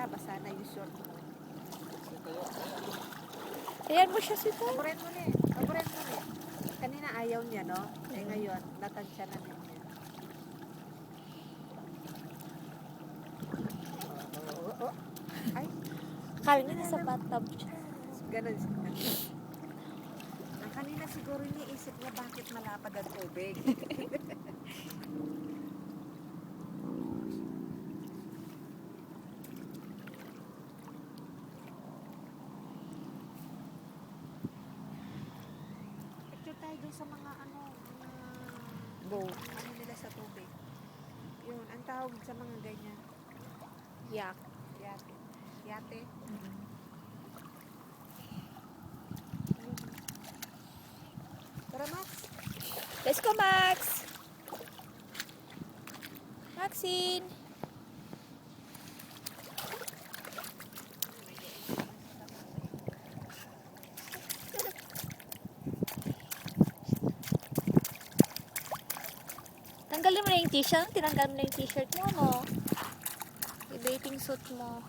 basa na yung short mo. Ayan mo siya, sito. Paboret mo ni. Paboret mo ni. Kanina ayaw niya, no? Eh ngayon, natansya na niya. Ay, Kala niya nasa bathtub siya. ganun siya. Ang kanina siguro niya isip niya bakit malapad ang tubig. Picture tayo dun sa mga ano, Go. ano nila sa tubig. Yun, ang tawag sa mga ganyan. Yak. Yate. Yate. Tara, Max. Let's go, Max! Maxine! Tanggalin mo na yung t-shirt. Tinanggal mo na yung t-shirt mo, no? Yung bathing suit mo.